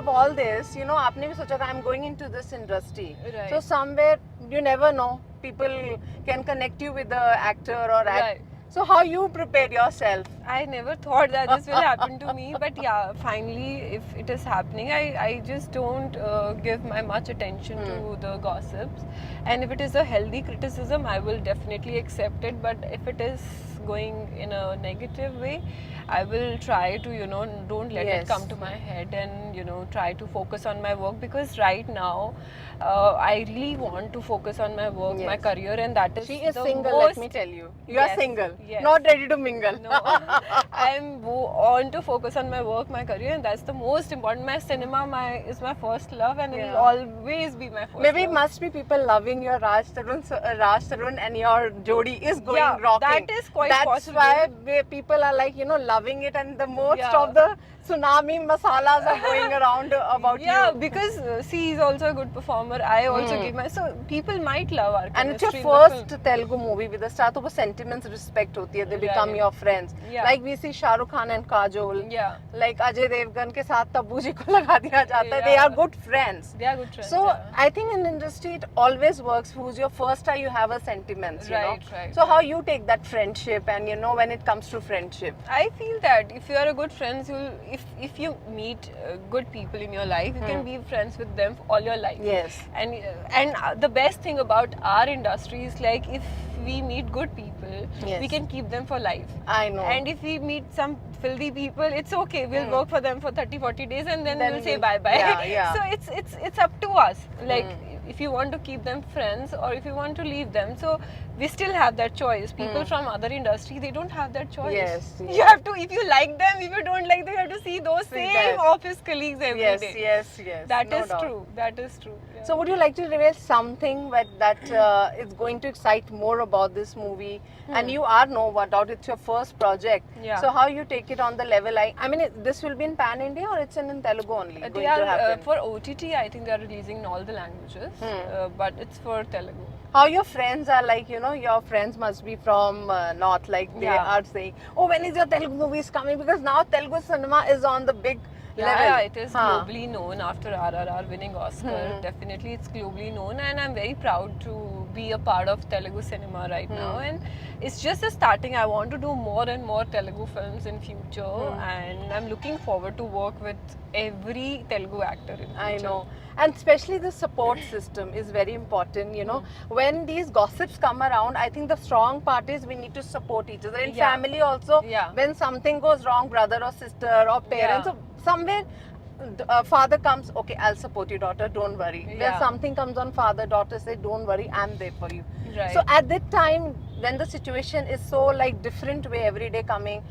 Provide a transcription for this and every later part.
of all this, you know, आपने भी सोचा था I'm going into this industry. Right. So somewhere you never know, people can connect you with the actor or act. Right. So how you prepare yourself? I never thought that this will happen to me, but yeah, finally, if it is happening, I just don't give my much attention to the gossips. And if it is a healthy criticism, I will definitely accept it. But if it is going in a negative way, I will try to, you know, don't let Yes. it come to my head and, you know, try to focus on my work, because right now, I really want to focus on my work, my Yes. career, and that is She is the single, most. let me tell you. You are Yes, single, yes. not ready to mingle. No, I'm on to focus on my work, my career, and that's the most important. My cinema, is my first love, and it will Yeah. always be my first. Maybe love. must be people loving your Raj Tarun and your Jodi is going Yeah, rocking. that is quite That's possible. why people are like, you know, loving it, and the most Yeah. of the tsunami masalas are going around about Yeah, you. because see, he's also a good performer. I also give my, so people might love our And it's your chemistry in the first film. Telugu movie with the start of sentiments, respect hoti hai. They become Right. your friends. Yeah. Like we see Shah Rukh Khan and Kajol. Yeah, Like Ajay Devgan के साथ तब्बू जी को लगा दिया जाता है. They Yeah. are good friends. they are good friends. So yeah. I think in industry it always works. Who's your first eye, you have a sentiments, you Right, know. right, So how right. you take that friendship, and you know when it comes to friendship. I feel that if you are a good friend, if you meet good people in your life, you can be friends with them all your life. Yes. And the best thing about our industry is, like, if we meet good people, Yes. we can keep them for life. I know. And if we meet some filthy people, it's okay. We'll work for them for 30-40 days, and then we'll say we'll- bye bye. yeah, yeah. So it's up to us. Like, if you want to keep them friends or if you want to leave them, so we still have that choice. People from other industry, they don't have that choice. Yes, You yes. have to, if you like them, if you don't like them, you have to see those See same that. office colleagues every day. Yes. That no is doubt. true. That is true. Yeah. So would you like to reveal something that is going to excite more about this movie? And you are no doubt it's your first project. Yeah. So how you take it on the level? I mean, this will be in pan India or it's in Telugu only? They going are to happen? for OTT. I think they are releasing in all the languages, but it's for Telugu. How your friends are like, you know, your friends must be from North, like they Yeah. are saying, oh, when is your Telugu movies coming? Because now Telugu cinema is on the big level. Yeah, it is Huh. globally known after RRR winning Oscar. Definitely, it's globally known, and I'm very proud to be a part of Telugu cinema right now. And it's just a starting. I want to do more and more Telugu films in future, and I'm looking forward to work with every Telugu actor in future. I know. And especially the support system is very important, you know. When these gossips come around, I think the strong part is we need to support each other. In Yeah. family also, Yeah. when something goes wrong, brother or sister or parents, Yeah. so somewhere father comes, okay, I'll support you, daughter, don't worry. When Yeah. something comes on father, daughter say, don't worry, I'm there for you. Right. So at that time, when the situation is so like different way every day coming,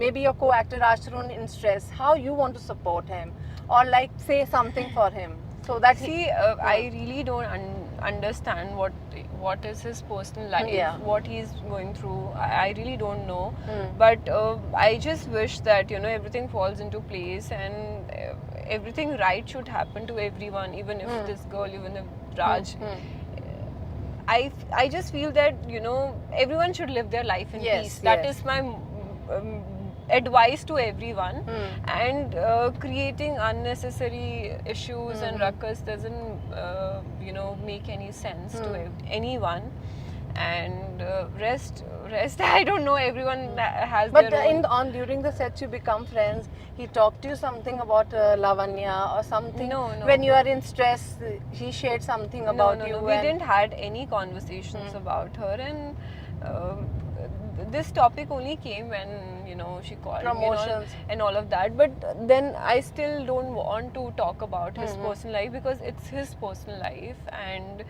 maybe your co-actor Raj Tarun in stress, how you want to support him or like say something for him so that he, See, I really don't understand what is his personal life, Yeah. what he's going through. I really don't know. But I just wish that, you know, everything falls into place, and everything right should happen to everyone, even if this girl, even if Raj. I just feel that, you know, everyone should live their life in Yes, peace. That yes. is my advice to everyone. And creating unnecessary issues and ruckus doesn't you know, make any sense to anyone. And rest I don't know, everyone has but their own. during the sets you become friends. He talked to you something about Lavanya or something. No. When you are in stress, he shared something about no, you. we and- didn't had any conversations about her, and this topic only came when, you know, she called Promotions. me and all of that. But then I still don't want to talk about his personal life, because it's his personal life, and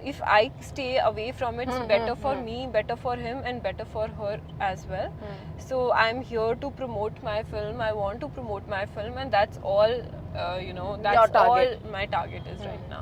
if I stay away from it, it's better for me, better for him, and better for her as well. So I'm here to promote my film. I want to promote my film, and that's all, you know, that's all target. my target is right now.